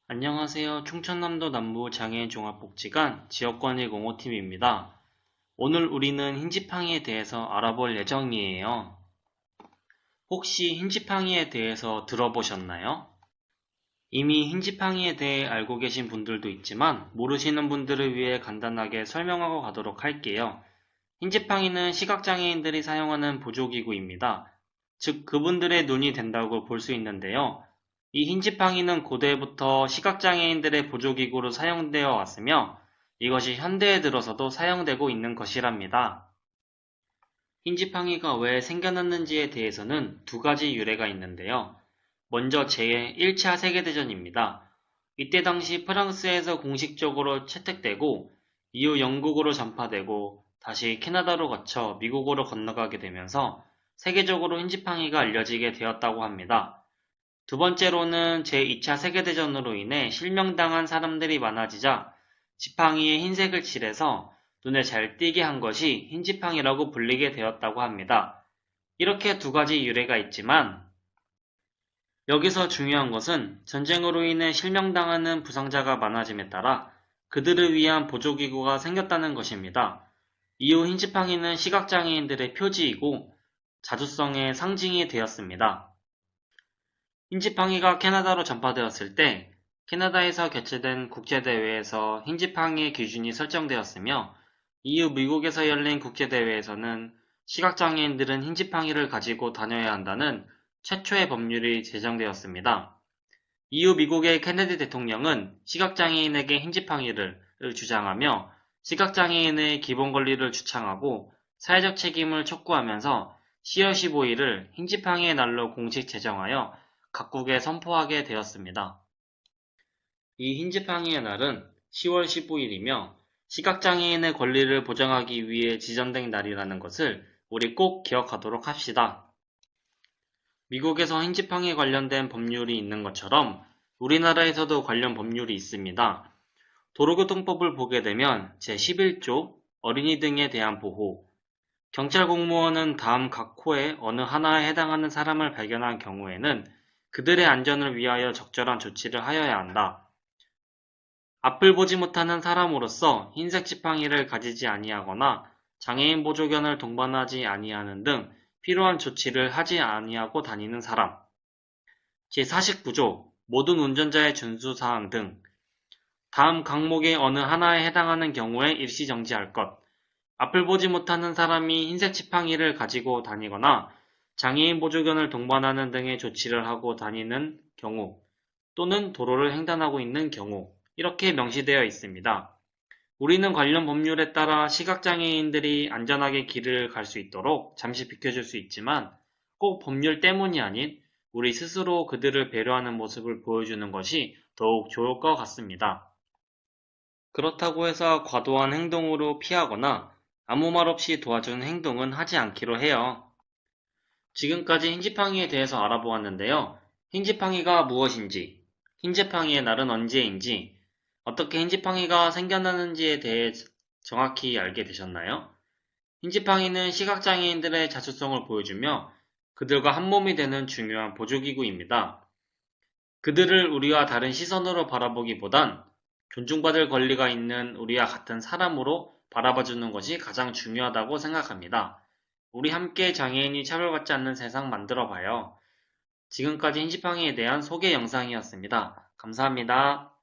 안녕하세요. 충청남도 남부 장애인 종합복지관 지역관리 공호팀입니다. 오늘 우리는 흰지팡이에 대해서 알아볼 예정이에요. 혹시 흰지팡이에 대해서 들어보셨나요? 이미 흰지팡이에 대해 알고 계신 분들도 있지만 모르시는 분들을 위해 간단하게 설명하고 가도록 할게요. 흰지팡이는 시각장애인들이 사용하는 보조기구입니다. 즉 그분들의 눈이 된다고 볼 수 있는데요. 이 흰지팡이는 고대부터 시각장애인들의 보조기구로 사용되어 왔으며 이것이 현대에 들어서도 사용되고 있는 것이랍니다. 흰지팡이가 왜 생겨났는지에 대해서는 두 가지 유래가 있는데요. 먼저 제1차 세계대전입니다. 이때 당시 프랑스에서 공식적으로 채택되고 이후 영국으로 전파되고 다시 캐나다로 거쳐 미국으로 건너가게 되면서 세계적으로 흰지팡이가 알려지게 되었다고 합니다. 두 번째로는 제2차 세계대전으로 인해 실명당한 사람들이 많아지자 지팡이에 흰색을 칠해서 눈에 잘 띄게 한 것이 흰지팡이라고 불리게 되었다고 합니다. 이렇게 두 가지 유래가 있지만 여기서 중요한 것은 전쟁으로 인해 실명당하는 부상자가 많아짐에 따라 그들을 위한 보조기구가 생겼다는 것입니다. 이후 흰지팡이는 시각장애인들의 표지이고 자주성의 상징이 되었습니다. 흰지팡이가 캐나다로 전파되었을 때 캐나다에서 개최된 국제대회에서 흰지팡이의 기준이 설정되었으며 이후 미국에서 열린 국제대회에서는 시각장애인들은 흰지팡이를 가지고 다녀야 한다는 최초의 법률이 제정되었습니다. 이후 미국의 케네디 대통령은 시각장애인에게 흰지팡이를 주장하며 시각장애인의 기본 권리를 주창하고 사회적 책임을 촉구하면서 10월 15일을 흰지팡이의 날로 공식 제정하여 각국에 선포하게 되었습니다. 이 흰지팡이의 날은 10월 15일이며 시각장애인의 권리를 보장하기 위해 지정된 날이라는 것을 우리 꼭 기억하도록 합시다. 미국에서 흰지팡이 관련된 법률이 있는 것처럼 우리나라에서도 관련 법률이 있습니다. 도로교통법을 보게 되면 제11조 어린이 등에 대한 보호, 경찰 공무원은 다음 각 호의 어느 하나에 해당하는 사람을 발견한 경우에는 그들의 안전을 위하여 적절한 조치를 하여야 한다. 앞을 보지 못하는 사람으로서 흰색 지팡이를 가지지 아니하거나 장애인 보조견을 동반하지 아니하는 등 필요한 조치를 하지 아니하고 다니는 사람. 제49조 모든 운전자의 준수사항 등 다음 항목의 어느 하나에 해당하는 경우에 일시 정지할 것. 앞을 보지 못하는 사람이 흰색 지팡이를 가지고 다니거나 장애인 보조견을 동반하는 등의 조치를 하고 다니는 경우 또는 도로를 횡단하고 있는 경우 이렇게 명시되어 있습니다. 우리는 관련 법률에 따라 시각장애인들이 안전하게 길을 갈 수 있도록 잠시 비켜줄 수 있지만 꼭 법률 때문이 아닌 우리 스스로 그들을 배려하는 모습을 보여주는 것이 더욱 좋을 것 같습니다. 그렇다고 해서 과도한 행동으로 피하거나 아무 말 없이 도와주는 행동은 하지 않기로 해요. 지금까지 흰지팡이에 대해서 알아보았는데요. 흰지팡이가 무엇인지, 흰지팡이의 날은 언제인지, 어떻게 흰지팡이가 생겨나는지에 대해 정확히 알게 되셨나요? 흰지팡이는 시각장애인들의 자주성을 보여주며 그들과 한몸이 되는 중요한 보조기구입니다. 그들을 우리와 다른 시선으로 바라보기보단 존중받을 권리가 있는 우리와 같은 사람으로 바라봐주는 것이 가장 중요하다고 생각합니다. 우리 함께 장애인이 차별받지 않는 세상 만들어봐요. 지금까지 흰지팡이에 대한 소개 영상이었습니다. 감사합니다.